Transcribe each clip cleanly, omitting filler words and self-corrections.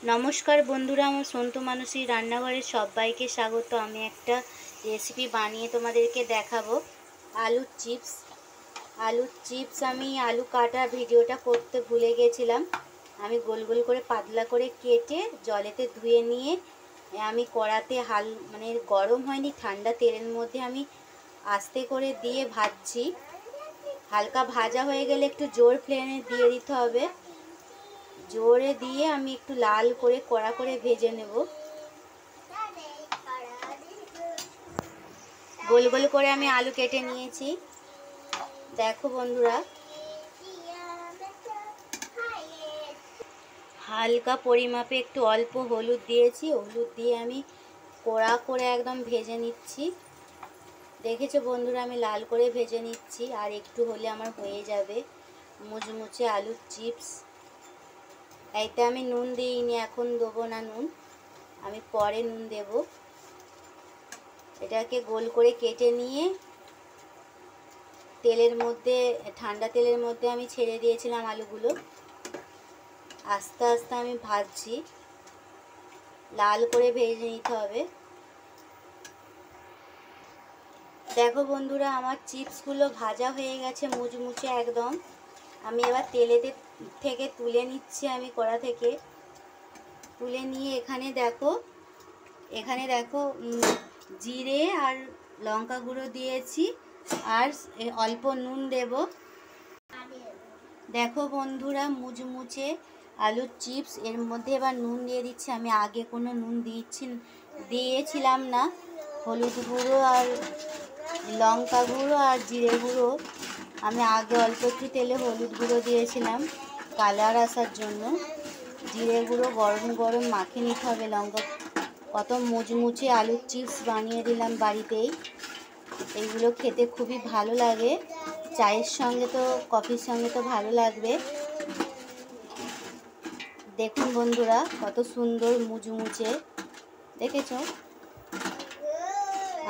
নমস্কার বন্ধুরা, আমার সন্তু মানসী রান্নাঘরে সবাইকে স্বাগত। আমি একটা রেসিপি বানিয়ে তোমাদেরকে দেখাবো। আলুর চিপস আমি আলু কাটা ভিডিওটা করতে ভুলে গেছিলাম। আমি গোল গোল করে পাতলা করে কেটে জলেতে ধুয়ে নিয়ে আমি কড়াতে মানে গরম হয়নি, ঠান্ডা তেলের মধ্যে আমি আস্তে করে দিয়ে ভাজছি। হালকা ভাজা হয়ে গেলে একটু জোর ফ্লেমে দিয়ে দিতে হবে। জোরে দিয়ে আমি একটু লাল করে কড়া করে ভেজে নেব। গোল গোল করে আমি আলু কেটে নিয়েছি। দেখো বন্ধুরা, হালকা পরিমাপে একটু অল্প হলুদ দিয়েছি। হলুদ দিয়ে আমি কড়া করে একদম ভেজে নিচ্ছি। দেখেছো বন্ধুরা, আমি লাল করে ভেজে নিচ্ছি। আর একটু হলে আমার হয়ে যাবে মুচমুচে আলুর চিপস। এইতে আমি নুন দিইনি, এখন দেবো না নুন, আমি পরে নুন দেব। এটাকে গোল করে কেটে নিয়ে তেলের মধ্যে, ঠান্ডা তেলের মধ্যে আমি ছেড়ে দিয়েছিলাম আলুগুলো। আস্তে আস্তে আমি ভাজছি, লাল করে ভেজে নিতে হবে। দেখো বন্ধুরা, আমার চিপসগুলো ভাজা হয়ে গেছে মুচমুচে একদম। আমি এবার তেলেতে থেকে তুলে নিচ্ছি। আমি কড়া থেকে তুলে নিয়ে এখানে দেখো জিরে আর লঙ্কা গুঁড়ো দিয়েছি, আর অল্প নুন দেব। দেখো বন্ধুরা, মুচমুচে আলুর চিপস, এর মধ্যে এবার নুন দিয়ে দিচ্ছি। আমি আগে কোনো নুন দিয়েছিলাম না। হলুদ গুঁড়ো আর লঙ্কা গুঁড়ো আর জিরে গুঁড়ো আমি আগে অল্প একটু তেলে হলুদ গুঁড়ো দিয়েছিলাম কালার আসার জন্য। জিরে গুঁড়ো গরম গরম মাখিয়ে নিতে হবে। লঙ্কা, কত মুচমুচে আলুর চিপস বানিয়ে দিলাম বাড়িতেই। এইগুলো খেতে খুবই ভালো লাগে, চায়ের সঙ্গে তো কফির সঙ্গে তো ভালো লাগবে। দেখুন বন্ধুরা, কত সুন্দর মুচমুচে, দেখেছো?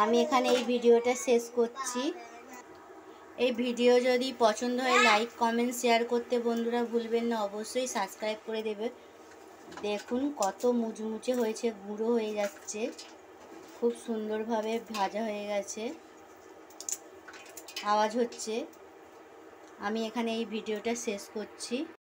আমি এখানে এই ভিডিওটা শেষ করছি। এই ভিডিও যদি পছন্দ হয় লাইক কমেন্ট শেয়ার করতে বন্ধুরা ভুলবেন না। অবশ্যই সাবস্ক্রাইব করে দেবে। দেখুন কত মুচমুচে হয়েছে, গুঁড়ো হয়ে যাচ্ছে, খুব সুন্দরভাবে ভাজা হয়ে গেছে, আওয়াজ হচ্ছে। আমি এখানে এই ভিডিওটা শেষ করছি।